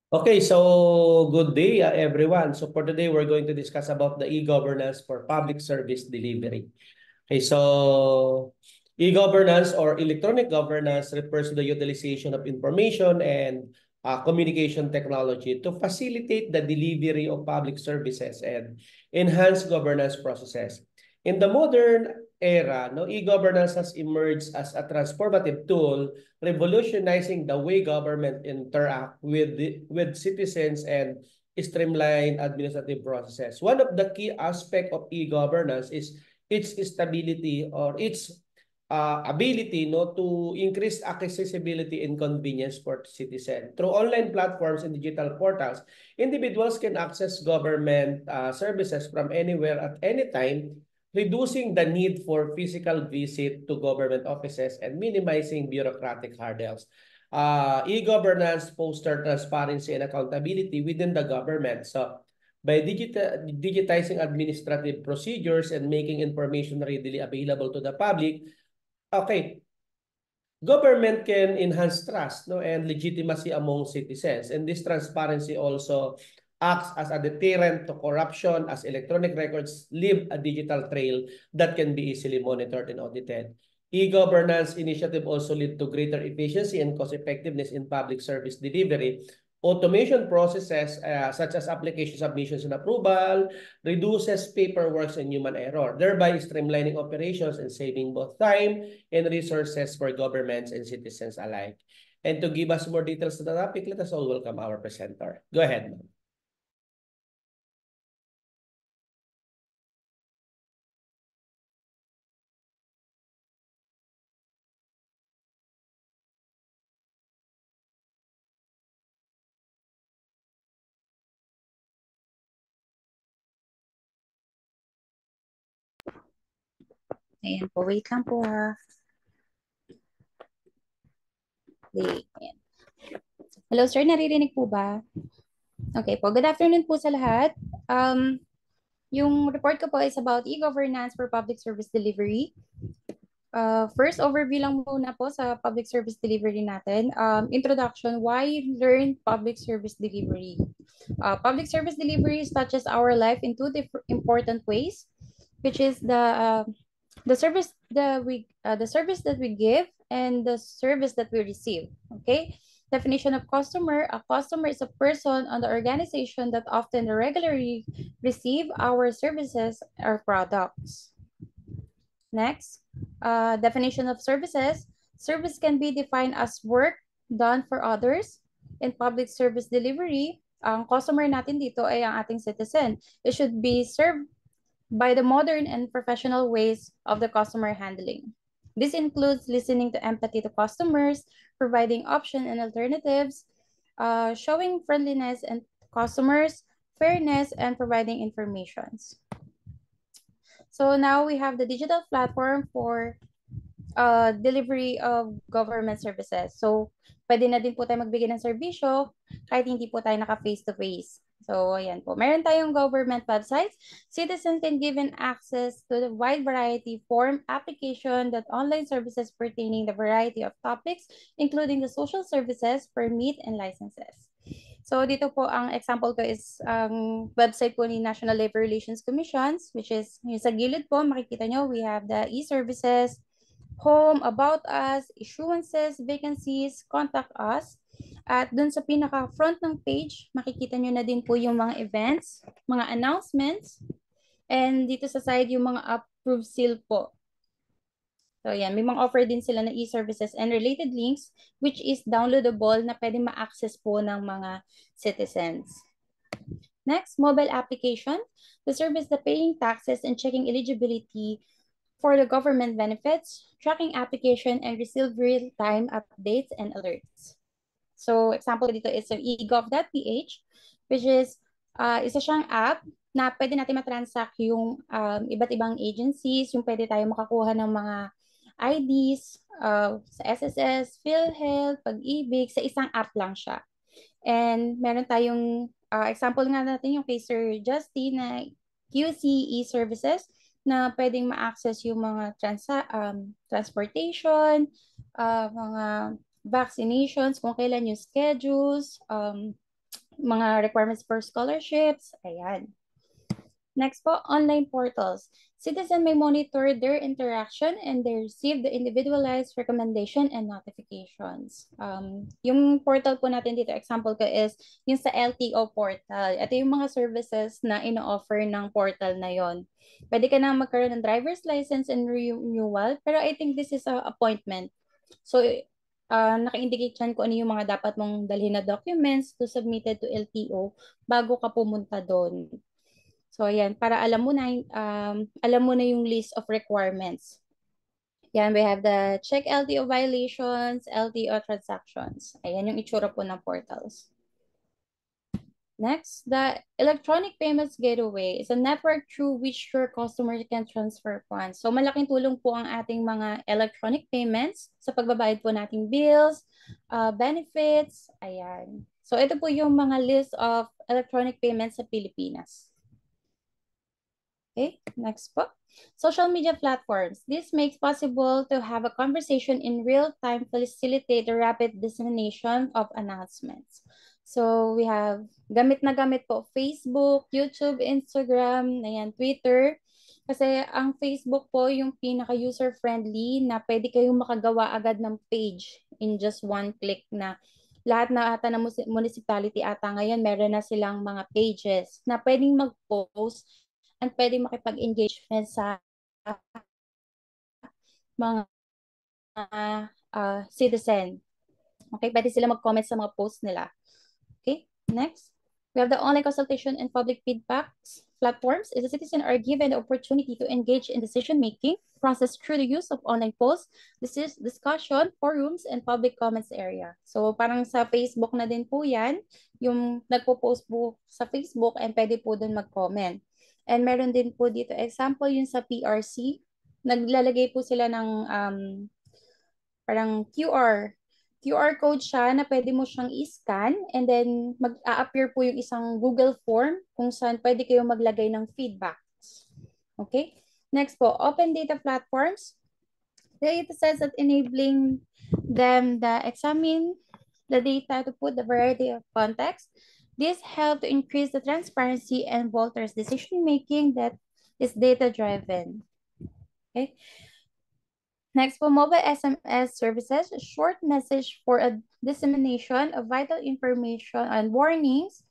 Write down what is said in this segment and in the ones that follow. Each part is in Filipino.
Okay, so good day, everyone. So for today, we're going to discuss about the e-governance for public service delivery. Okay, so e-governance or electronic governance refers to the utilization of information and communication technology to facilitate the delivery of public services and enhance governance processes. In the modern era, no, e-governance has emerged as a transformative tool revolutionizing the way government interact with citizens and streamline administrative processes. One of the key aspects of e-governance is its stability or its ability to increase accessibility and convenience for citizens. Through online platforms and digital portals, individuals can access government services from anywhere at any time, reducing the need for physical visit to government offices and minimizing bureaucratic hurdles. E-governance foster transparency and accountability within the government. So by digitizing administrative procedures and making information readily available to the public, okay, government can enhance trust, no, and legitimacy among citizens. And this transparency also acts as a deterrent to corruption as electronic records leave a digital trail that can be easily monitored and audited. E-governance initiative also lead to greater efficiency and cost effectiveness in public service delivery. Automation processes such as application submissions and approval reduces paperwork and human error, thereby streamlining operations and saving both time and resources for governments and citizens alike. And to give us more details to the topic, let us all welcome our presenter. Go ahead, ma'am. Ayan po, wait lang po ha. Ayan. Hello sir, naririnig po ba? Okay po, good afternoon po sa lahat. Yung report ko po is about e-governance for public service delivery. First, overview lang muna po sa public service delivery natin. Introduction, why learn public service delivery? Public service delivery touches our life in two important ways, which is the service that we give and the service that we receive. Okay. Definition of customer: a customer is a person on the organization that often regularly receive our services or products. Next, definition of services: service can be defined as work done for others. In public service delivery, ang customer natin dito ay ang ating citizen. It should be served by the modern and professional ways of the customer handling. This includes listening to empathy to customers, providing options and alternatives, showing friendliness and customers, fairness, and providing informations. So now we have the digital platform for delivery of government services. So pwede na din po tayo magbigay ng serbisyo kahit hindi po tayo naka-face-to-face. So, ayan po. Meron tayong government websites. Citizens can given access to the wide variety form application that online services pertaining the variety of topics, including the social services, permit, and licenses. So, dito po ang example ko is ang website po ni National Labor Relations Commissions, which is yung sa gilid po, makikita nyo, we have the e-services, home, about us, issuances, vacancies, contact us. At dun sa pinaka-front ng page, makikita nyo na din po yung mga events, mga announcements, and dito sa side yung mga approved seal po. So yan, may mga offer din sila na e-services and related links which is downloadable na pwede ma-access po ng mga citizens. Next, mobile application. The service the paying taxes and checking eligibility for the government benefits, tracking application, and receive real-time updates and alerts. So, example dito is yung egov.ph, which is isa siyang app na pwede natin matransact yung iba't ibang agencies, yung pwede tayo makakuha ng mga IDs sa SSS, PhilHealth, Pag-ibig, sa isang app lang siya. And meron tayong example nga natin yung kay Sir Justy na QC e-services na pwedeng ma-access yung mga transportation, mga vaccinations, kung kailan yung schedules, mga requirements for scholarships. Ayan. Next po, online portals. Citizen may monitor their interaction and they receive the individualized recommendation and notifications. Yung portal po natin dito, example ko is yung sa LTO portal. Ito yung mga services na ino-offer ng portal na yon. Pwede ka na magkaroon ng driver's license and renewal, pero I think this is a appointment. So, naka-indicate dyan kung ano yung mga dapat mong dalhin na documents to submitted to LTO bago ka pumunta doon. So, ayan, para alam mo na yung list of requirements. Yan, we have the check LTO violations, LTO transactions. Ayan yung itsura po ng portals. Next, the electronic payments gateway is a network through which your customer can transfer funds. So, malaking tulong po ang ating mga electronic payments sa pagbabayad po nating bills, benefits, ayan. So, ito po yung mga list of electronic payments sa Pilipinas. Okay, next po. Social media platforms. This makes possible to have a conversation in real time, facilitate the rapid dissemination of announcements. So we have gamit na gamit po Facebook, YouTube, Instagram, ayan, Twitter. Kasi ang Facebook po yung pinaka-user-friendly na pwede kayong makagawa agad ng page in just one click na lahat na ata ng municipality ata ngayon meron na silang mga pages na pwedeng mag-post at pwedeng makipag-engagement sa mga citizen. Okay, pwede sila mag-comment sa mga posts nila. Okay, next. We have the online consultation and public feedback platforms. Is the citizen are given the opportunity to engage in decision-making process through the use of online polls, discussion, forums, and public comments area. So parang sa Facebook na din po yan, yung nagpo-post po sa Facebook and pwede po dun mag-comment. And meron din po dito, example yung sa PRC, naglalagay po sila ng parang QR code siya na pwede mo siyang i-scan and then mag-a-appear po yung isang Google form kung saan pwede kayo maglagay ng feedbacks. Okay? Next po, open data platforms. The data sets that enabling them to examine the data to put the variety of context. This help to increase the transparency and voters' decision-making that is data-driven. Okay? Next po, mobile SMS services, a short message for a dissemination of vital information and warnings,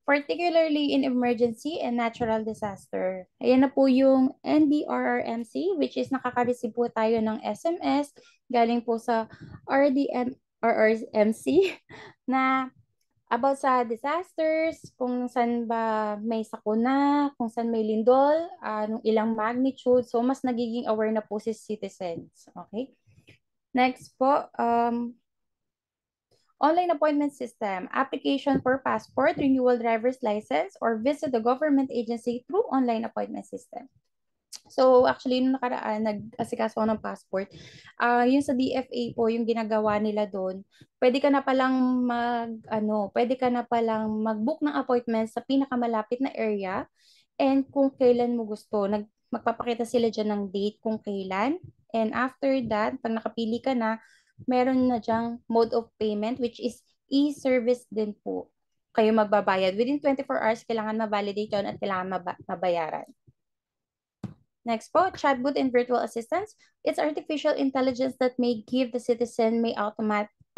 particularly in emergency and natural disaster. Ayan na po yung NDRRMC, which is nakaka-receive po tayo ng SMS galing po sa RDMRRMC na about sa disasters, kung saan ba may sakuna, kung saan may lindol, nung ilang magnitude. So, mas nagiging aware na po si citizens. Okay? Next po, online appointment system, application for passport, renewal driver's license, or visit the government agency through online appointment system. So, actually, nung nakaraan, nag-asikaso ako ng passport. Yung sa DFA po, yung ginagawa nila doon, pwede ka na palang mag-book ng appointment sa pinakamalapit na area and kung kailan mo gusto. Magpapakita sila dyan ng date kung kailan. And after that, pag nakapili ka na, meron na dyang mode of payment which is e-service din po. Kayo magbabayad. Within 24 hours, kailangan ma-validate yun at kailangan mabayaran. Next po, chatbot and virtual assistants. It's artificial intelligence that may give the citizen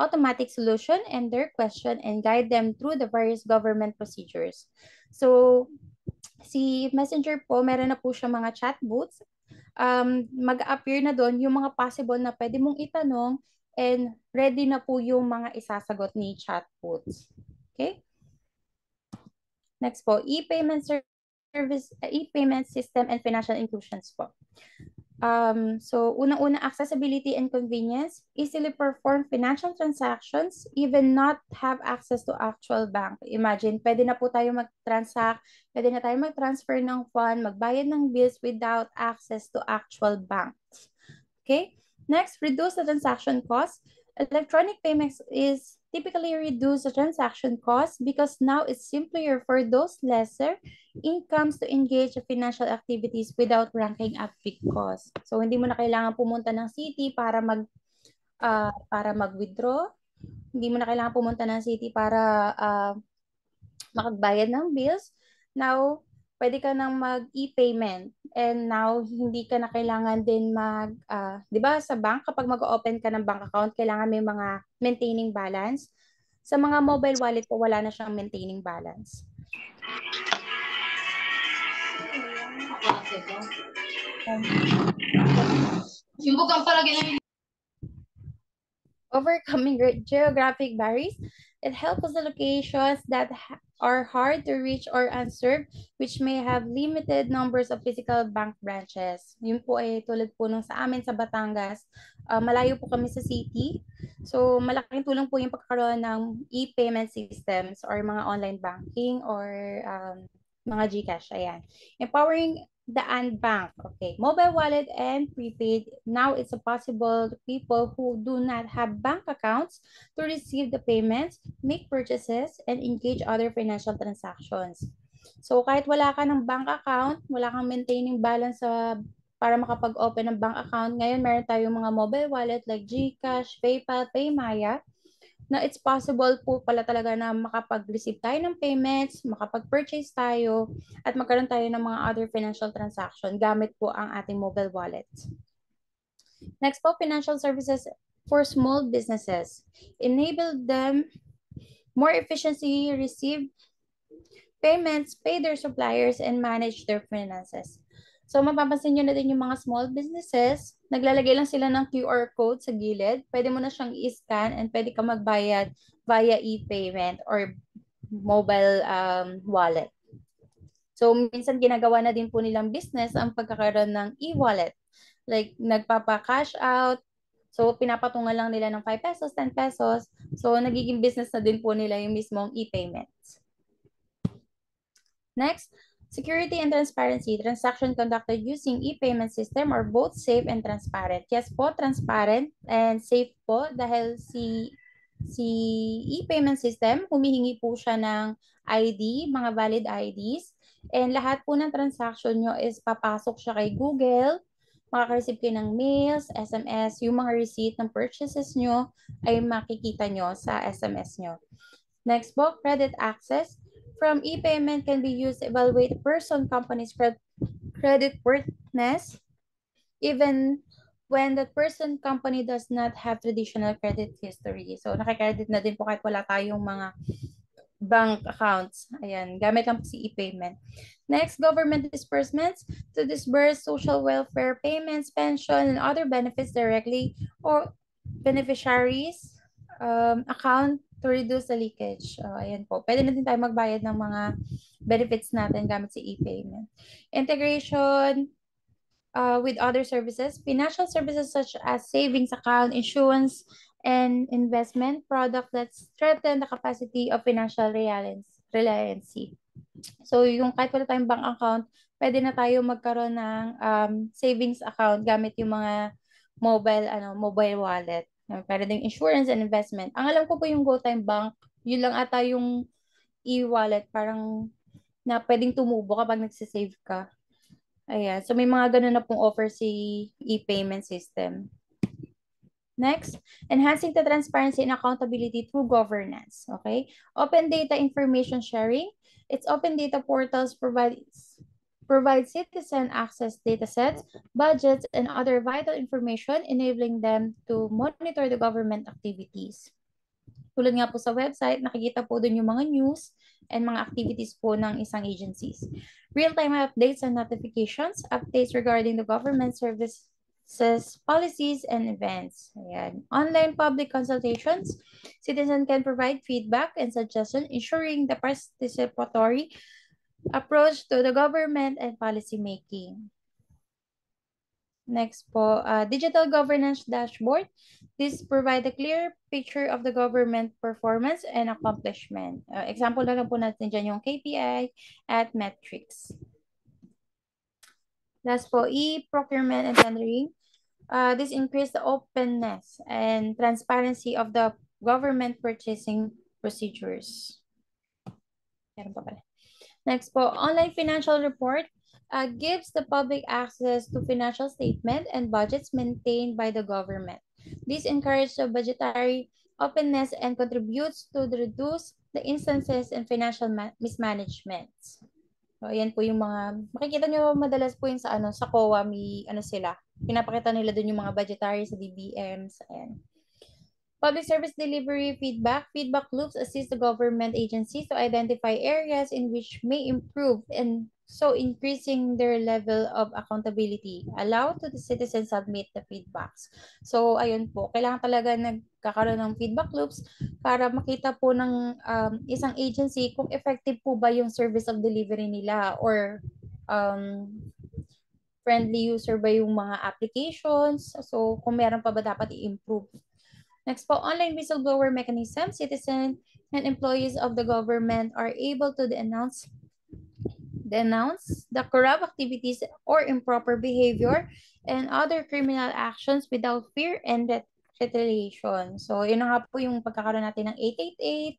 automatic solution and their question and guide them through the various government procedures. So, si Messenger po, meron na po siya mga chatbots. Mag-appear na doon yung mga possible na pwede mong itanong and ready na po yung mga isasagot ni chatbots. Okay? Next po, e-payment service, e-payment system and financial inclusions po. So, unang-una, accessibility and convenience, easily perform financial transactions, even not have access to actual bank. Imagine, pwede na po tayo mag-transact, pwede na tayo mag-transfer ng fund, magbayad ng bills without access to actual banks. Okay? Next, reduce the transaction cost. Electronic payments is typically reduce the transaction cost because now it's simpler for those lesser incomes to engage in financial activities without ranking up big costs. So hindi mo na kailangan pumunta ng city para mag-withdraw. Hindi mo na kailangan pumunta ng city para makagbayad ng bills. Now, pwede ka nang mag-e-payment. And now, hindi ka na kailangan din di ba sa bank, kapag mag-open ka ng bank account, kailangan may mga maintaining balance. Sa mga mobile wallet po, wala na siyang maintaining balance. Overcoming geographic barriers, it helps the locations that are hard to reach or unserved, which may have limited numbers of physical bank branches. Yun po ay tulad po nung sa amin sa Batangas. Malayo po kami sa city. So, malaking tulong po yung pagkakaroon ng e-payment systems or mga online banking or mga GCash. Ayan. Empowering the unbanked, okay, mobile wallet and prepaid. Now it's possible people who do not have bank accounts to receive the payments, make purchases, and engage other financial transactions. So kahit wala ka ng bank account, wala kang maintaining balance para makapag-open ng bank account, ngayon meron tayong mga mobile wallet like GCash, PayPal, PayMaya, na it's possible po pala talaga na makapag-receive tayo ng payments, makapag-purchase tayo, at magkaroon tayo ng mga other financial transaction gamit po ang ating mobile wallet. Next po, financial services for small businesses. Enable them more efficiently receive payments, pay their suppliers, and manage their finances. So, mapapansin nyo na din yung mga small businesses, naglalagay lang sila ng QR code sa gilid. Pwede mo na siyang i-scan and pwede ka magbayad via e-payment or mobile wallet. So, minsan ginagawa na din po nilang business ang pagkakaroon ng e-wallet. Like, nagpapa-cash out. So, pinapatungan lang nila ng 5 pesos, 10 pesos. So, nagiging business na din po nila yung mismong e-payments. Next, security and transparency. Transaction conducted using e-payment system are both safe and transparent. Yes po, transparent and safe po dahil si e-payment system, humihingi po siya ng ID, mga valid IDs. And lahat po ng transaction nyo is papasok siya kay Google. Makaka-receive kayo ng mails, SMS, yung mga receipt ng purchases nyo ay makikita nyo sa SMS nyo. Next po, credit access. From e-payment can be used to evaluate a person, company's credit worthiness, even when the person, company does not have traditional credit history. So, nakikredit na din po kahit wala tayong mga bank accounts. Ayan, gamit lang po si e-payment. Next, government disbursements to disburse social welfare payments, pension, and other benefits directly or beneficiaries account to reduce the leakage. Ayan po. Pwede na din tayo magbayad ng mga benefits natin gamit si e-payment. Integration with other services. Financial services such as savings account, insurance, and investment product that strengthen the capacity of financial reliancy. So, yung kahit wala tayong bank account, pwede na tayo magkaroon ng savings account gamit yung mga mobile wallet. Pwede din insurance and investment. Ang alam ko po yung GoTime Bank, yun lang ata yung e-wallet, parang na pwedeng tumubo kapag nagsisave ka. Ayan. So, may mga ganun na pong offer si e-payment system. Next, enhancing the transparency and accountability through governance. Okay? Open data information sharing. Its open data portals provide citizen access datasets, budgets, and other vital information, enabling them to monitor the government activities. Tulad nga po sa website, nakikita po dun yung mga news and mga activities po ng isang agencies. Real-time updates and notifications, updates regarding the government services, policies, and events. Ayan. Online public consultations, citizens can provide feedback and suggestions, ensuring the participatory approach to the government and policy making. Next po, digital governance dashboard. This provide a clear picture of the government performance and accomplishment. Example na lang po natin dyan yung KPI at metrics. Last po, e-procurement and tendering. This increase the openness and transparency of the government purchasing procedures. Meron pa pala. Next po, online financial report gives the public access to financial statement and budgets maintained by the government. This encourages the budgetary openness and contributes to the reduce the instances and financial mismanagement. So, ayan po yung mga, makikita nyo madalas po yung sa, sa COA, may, sila, pinapakita nila dun yung mga budgetary sa DBMs, ayan. Public service delivery feedback. Feedback loops assist the government agencies to identify areas in which may improve and so increasing their level of accountability. Allow to the citizens submit the feedbacks. So, ayun po. Kailangan talaga nagkakaroon ng feedback loops para makita po ng isang agency kung effective po ba yung service of delivery nila or friendly user ba yung mga applications. So, kung meron pa ba dapat i-improve. Next po, online whistleblower mechanism. Citizens and employees of the government are able to denounce the corrupt activities or improper behavior and other criminal actions without fear and retaliation. So, yun na nga po yung pagkakaroon natin ng 888.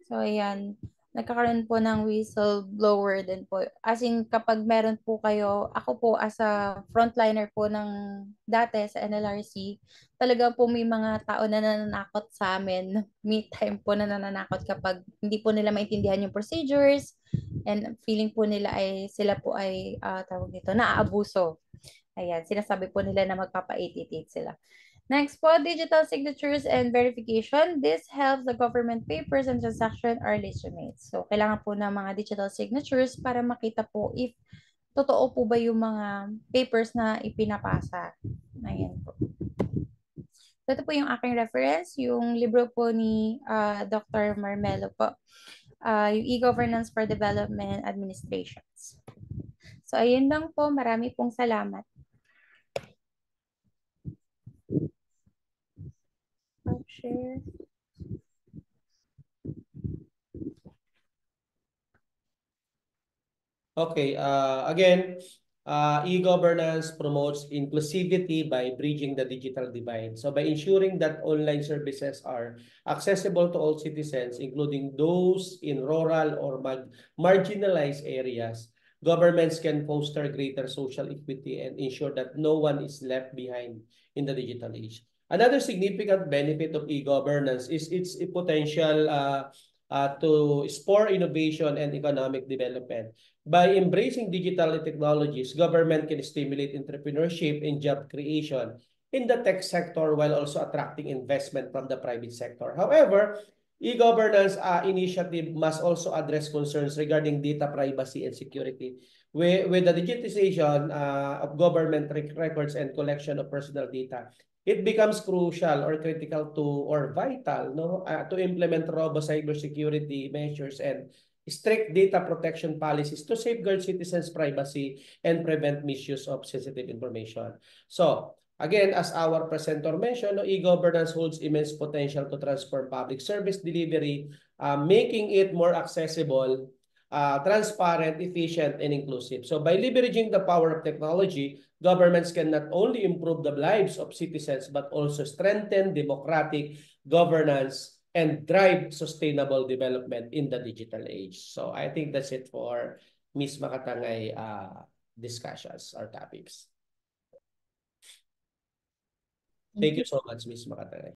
So, ayan. Nagkakaroon po ng whistleblower din po. As in, kapag meron po kayo, ako po as a frontliner po ng dati sa NLRC, talaga po may mga tao na nananakot sa amin. May time po na nananakot kapag hindi po nila maintindihan yung procedures and feeling po nila ay sila po ay tawag dito, naaabuso. Ayan, sinasabi po nila na magpapa-88 sila. Next po, digital signatures and verification. This helps the government papers and transaction are legitimate. So, kailangan po ng mga digital signatures para makita po if totoo po ba yung mga papers na ipinapasa. Ayan po. Ito po yung aking reference, yung libro po ni Dr. Marmelo po, yung E-Governance for Development Administrations. So, ayun lang po. Marami pong salamat. Share. Okay, again, e-governance promotes inclusivity by bridging the digital divide. So by ensuring that online services are accessible to all citizens, including those in rural or marginalized areas, governments can foster greater social equity and ensure that no one is left behind in the digital age. Another significant benefit of e-governance is its potential to spur innovation and economic development. By embracing digital technologies, government can stimulate entrepreneurship and job creation in the tech sector while also attracting investment from the private sector. However, e-governance initiative must also address concerns regarding data privacy and security. With the digitization of government records and collection of personal data, it becomes crucial or critical to or vital to implement robust cybersecurity measures and strict data protection policies to safeguard citizens' privacy and prevent misuse of sensitive information. So, again, as our presenter mentioned, e-governance holds immense potential to transform public service delivery, making it more accessible, transparent, efficient, and inclusive. So by leveraging the power of technology, governments can not only improve the lives of citizens, but also strengthen democratic governance and drive sustainable development in the digital age. So I think that's it for Ms. Makatangay discussions or topics. Thank you so much, Ms. Makatangay.